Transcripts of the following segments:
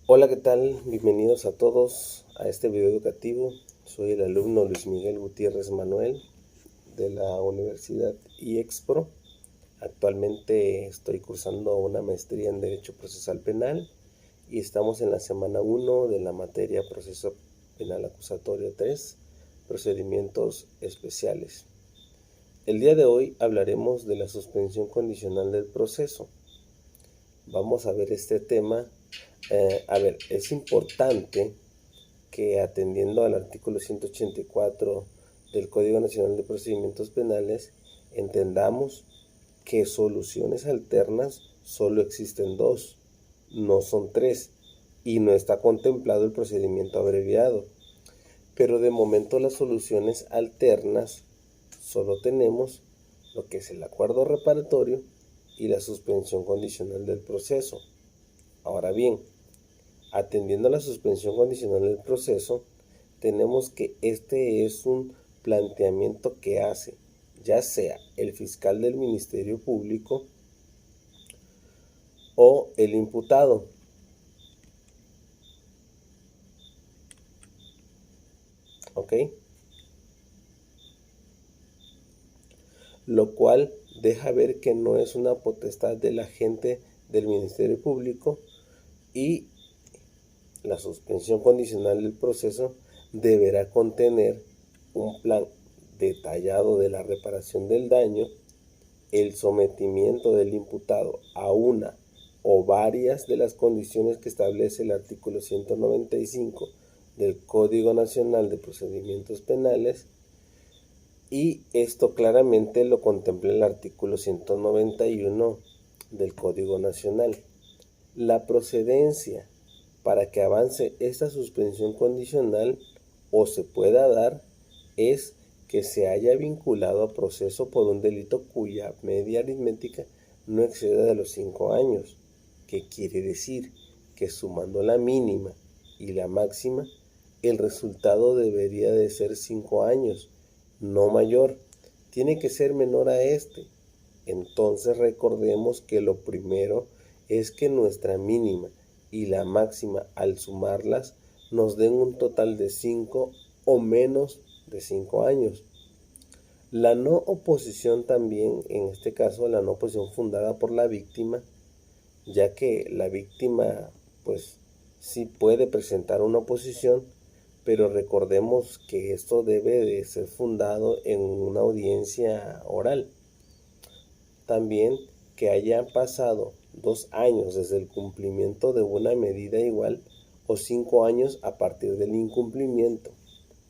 Hola, ¿qué tal? Bienvenidos a todos a este video educativo. Soy el alumno Luis Miguel Gutiérrez Manuel de la Universidad IEXPRO. Actualmente estoy cursando una maestría en Derecho Procesal Penal y estamos en la semana 1 de la materia Proceso Penal Acusatorio 3, Procedimientos Especiales. El día de hoy hablaremos de la suspensión condicional del proceso. Vamos a ver este tema. Es importante que, atendiendo al artículo 184 del Código Nacional de Procedimientos Penales, entendamos que soluciones alternas solo existen dos, no son tres, y no está contemplado el procedimiento abreviado. Pero de momento las soluciones alternas solo tenemos lo que es el acuerdo reparatorio y la suspensión condicional del proceso. Ahora bien, atendiendo a la suspensión condicional del proceso, tenemos que este es un planteamiento que hace ya sea el fiscal del Ministerio Público o el imputado. ¿Ok? Lo cual deja ver que no es una potestad del agente del Ministerio Público, y la suspensión condicional del proceso deberá contener un plan detallado de la reparación del daño, el sometimiento del imputado a una o varias de las condiciones que establece el artículo 195 del Código Nacional de Procedimientos Penales, y esto claramente lo contempla el artículo 191 del Código Nacional. La procedencia para que avance esta suspensión condicional o se pueda dar es que se haya vinculado a proceso por un delito cuya media aritmética no exceda de los 5 años, que quiere decir que, sumando la mínima y la máxima, el resultado debería de ser 5 años, no mayor. Tiene que ser menor a este. Entonces recordemos que lo primero es que nuestra mínima y la máxima, al sumarlas, nos den un total de 5 o menos de 5 años. La no oposición también, en este caso la no oposición fundada por la víctima, ya que la víctima pues sí puede presentar una oposición, pero recordemos que esto debe de ser fundado en una audiencia oral. También que hayan pasado 2 años desde el cumplimiento de una medida igual o 5 años a partir del incumplimiento.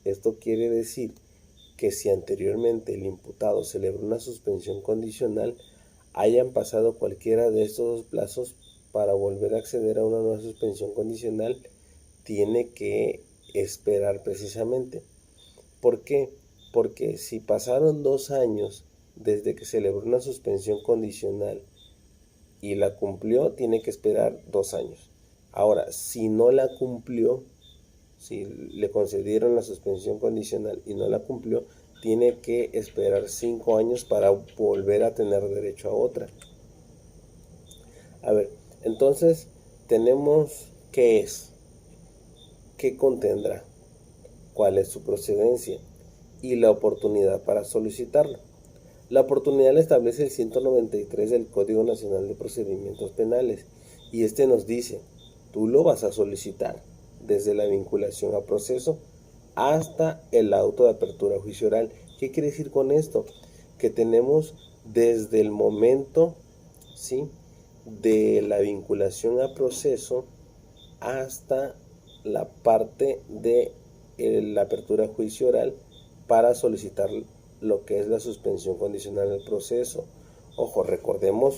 Esto quiere decir que si anteriormente el imputado celebró una suspensión condicional, hayan pasado cualquiera de estos dos plazos para volver a acceder a una nueva suspensión condicional, tiene que esperar precisamente. ¿Por qué? Porque si pasaron 2 años desde que celebró una suspensión condicional y la cumplió, tiene que esperar 2 años. Ahora, si no la cumplió, si le concedieron la suspensión condicional y no la cumplió, tiene que esperar 5 años para volver a tener derecho a otra. A ver, entonces tenemos qué es, qué contendrá, cuál es su procedencia y la oportunidad para solicitarla. La oportunidad la establece el 193 del Código Nacional de Procedimientos Penales, y este nos dice: tú lo vas a solicitar desde la vinculación a proceso hasta el auto de apertura a juicio oral. ¿Qué quiere decir con esto? Que tenemos desde el momento, ¿sí?, de la vinculación a proceso hasta la parte de la apertura a juicio oral para solicitar lo que es la suspensión condicional del proceso. Ojo, recordemos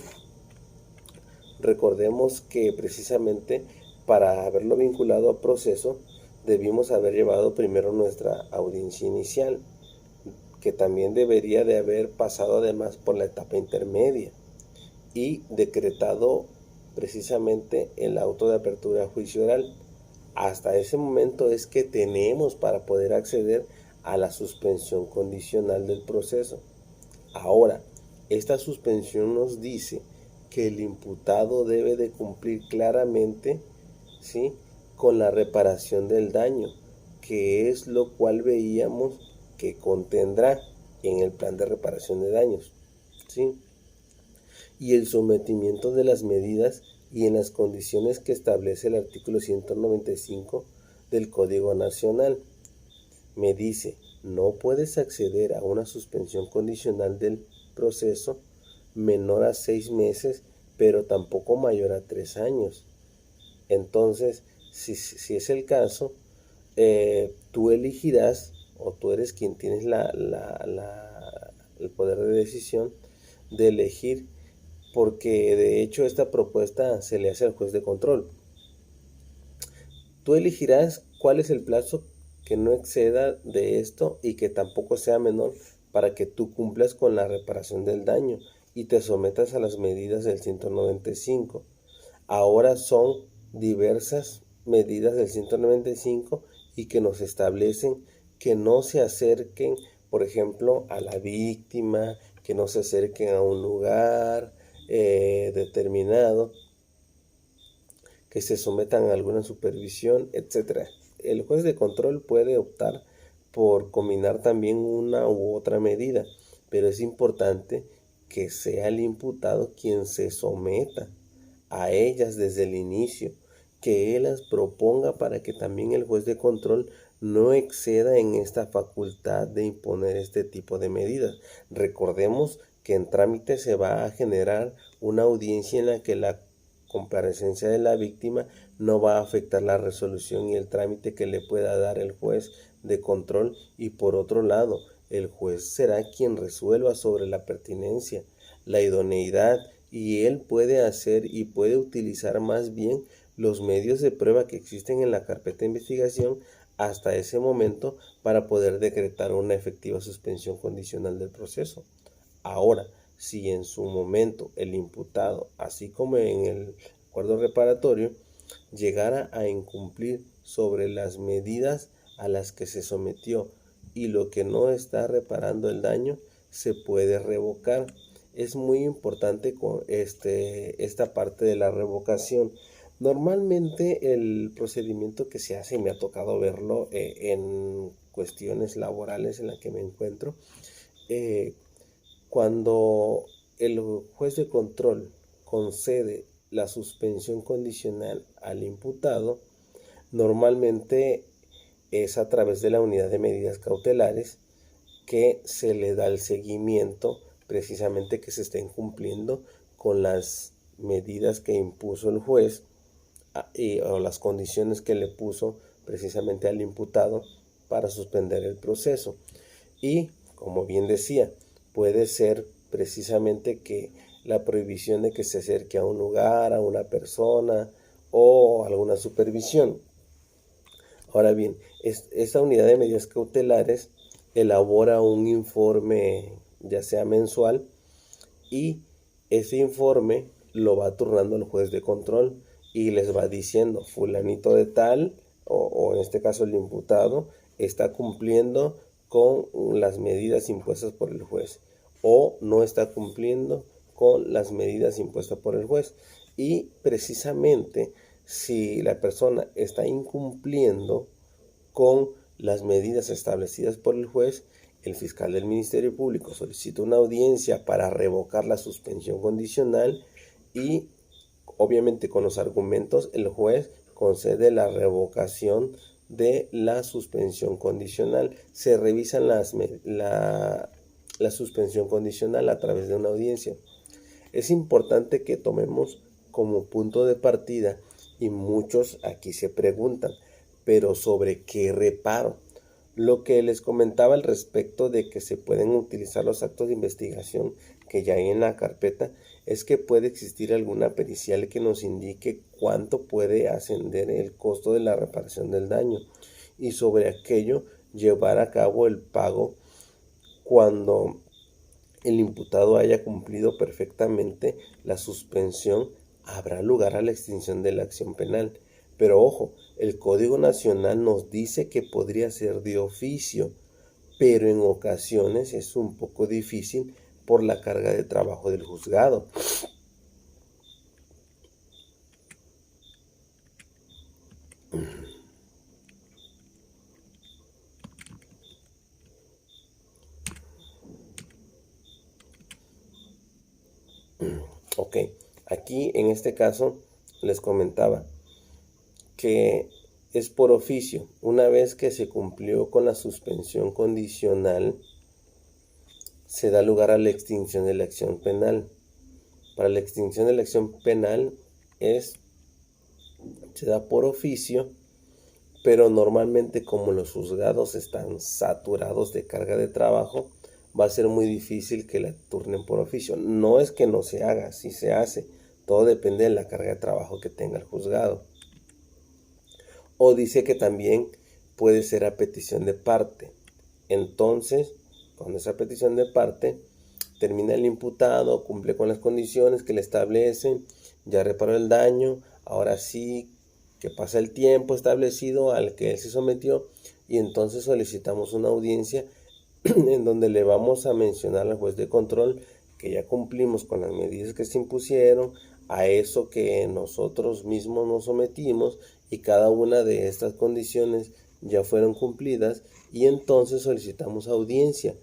que precisamente para haberlo vinculado a proceso debimos haber llevado primero nuestra audiencia inicial, que también debería de haber pasado además por la etapa intermedia y decretado precisamente el auto de apertura a juicio oral. Hasta ese momento es que tenemos para poder acceder a la suspensión condicional del proceso. Ahora, esta suspensión nos dice que el imputado debe de cumplir claramente, ¿sí?, con la reparación del daño, que es lo cual veíamos que contendrá en el plan de reparación de daños, ¿sí? Y el sometimiento de las medidas y en las condiciones que establece el artículo 195 del Código Nacional. Me dice, no puedes acceder a una suspensión condicional del proceso menor a 6 meses, pero tampoco mayor a 3 años. Entonces, si es el caso, tú elegirás, o tú eres quien tienes el poder de decisión de elegir, porque de hecho esta propuesta se le hace al juez de control. Tú elegirás cuál es el plazo que no exceda de esto y que tampoco sea menor para que tú cumplas con la reparación del daño y te sometas a las medidas del 195. Ahora son diversas medidas del 195 y que nos establecen que no se acerquen, por ejemplo, a la víctima, que no se acerquen a un lugar determinado, que se sometan a alguna supervisión, etc. El juez de control puede optar por combinar también una u otra medida, pero es importante que sea el imputado quien se someta a ellas desde el inicio, que él las proponga para que también el juez de control no exceda en esta facultad de imponer este tipo de medidas. Recordemos que en trámite se va a generar una audiencia en la que la comparecencia de la víctima no va a afectar la resolución y el trámite que le pueda dar el juez de control, y por otro lado, el juez será quien resuelva sobre la pertinencia, la idoneidad, y él puede hacer y puede utilizar más bien los medios de prueba que existen en la carpeta de investigación hasta ese momento para poder decretar una efectiva suspensión condicional del proceso. Ahora, si en su momento el imputado, así como en el acuerdo reparatorio, llegara a incumplir sobre las medidas a las que se sometió y lo que no está reparando el daño, se puede revocar. Es muy importante con esta parte de la revocación. Normalmente el procedimiento que se hace, y me ha tocado verlo en cuestiones laborales en las que me encuentro, cuando el juez de control concede la suspensión condicional al imputado, normalmente es a través de la unidad de medidas cautelares que se le da el seguimiento precisamente que se estén cumpliendo con las medidas que impuso el juez o las condiciones que le puso precisamente al imputado para suspender el proceso. Y, como bien decía, puede ser precisamente que la prohibición de que se acerque a un lugar, a una persona o alguna supervisión. Ahora bien, esta unidad de medidas cautelares elabora un informe, ya sea mensual, y ese informe lo va turnando el juez de control y les va diciendo, fulanito de tal, o en este caso el imputado, está cumpliendo con las medidas impuestas por el juez o no está cumpliendo con las medidas impuestas por el juez. Y precisamente si la persona está incumpliendo con las medidas establecidas por el juez, el fiscal del Ministerio Público solicita una audiencia para revocar la suspensión condicional y obviamente con los argumentos el juez concede la revocación de la suspensión condicional. Se revisan la suspensión condicional a través de una audiencia. Es importante que tomemos como punto de partida, y muchos aquí se preguntan, pero ¿sobre qué reparo? Lo que les comentaba al respecto de que se pueden utilizar los actos de investigación que ya hay en la carpeta, es que puede existir alguna pericial que nos indique cuánto puede ascender el costo de la reparación del daño, y sobre aquello llevar a cabo el pago cuando el imputado haya cumplido perfectamente la suspensión. Habrá lugar a la extinción de la acción penal. Pero ojo, el Código Nacional nos dice que podría ser de oficio, pero en ocasiones es un poco difícil por la carga de trabajo del juzgado. Ok, aquí en este caso les comentaba que es por oficio. Una vez que se cumplió con la suspensión condicional, se da lugar a la extinción de la acción penal. Para la extinción de la acción penal se da por oficio, pero normalmente como los juzgados están saturados de carga de trabajo, va a ser muy difícil que la turnen por oficio. No es que no se haga, sí se hace. Todo depende de la carga de trabajo que tenga el juzgado. O dice que también puede ser a petición de parte. Entonces, con esa petición de parte, termina el imputado, cumple con las condiciones que le establecen, ya reparó el daño, ahora sí que pasa el tiempo establecido al que él se sometió y entonces solicitamos una audiencia en donde le vamos a mencionar al juez de control que ya cumplimos con las medidas que se impusieron, a eso que nosotros mismos nos sometimos y cada una de estas condiciones ya fueron cumplidas y entonces solicitamos audiencia.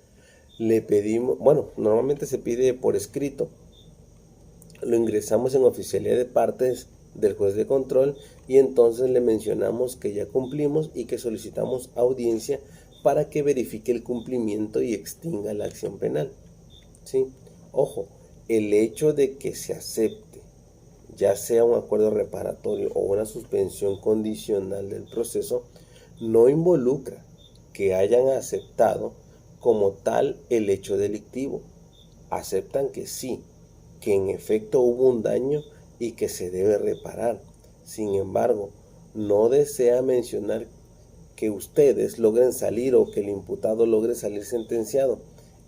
Le pedimos, bueno, normalmente se pide por escrito, lo ingresamos en oficialía de partes del juez de control y entonces le mencionamos que ya cumplimos y que solicitamos audiencia para que verifique el cumplimiento y extinga la acción penal. ¿Sí? Ojo, el hecho de que se acepte, ya sea un acuerdo reparatorio o una suspensión condicional del proceso, no involucra que hayan aceptado como tal el hecho delictivo. Aceptan que sí, que en efecto hubo un daño y que se debe reparar. Sin embargo, no desea mencionar que ustedes logren salir o que el imputado logre salir sentenciado.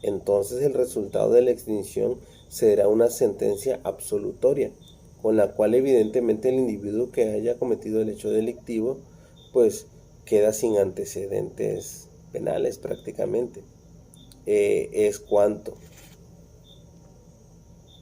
Entonces el resultado de la extinción será una sentencia absolutoria, con la cual evidentemente el individuo que haya cometido el hecho delictivo, pues queda sin antecedentes penales prácticamente. Es cuanto.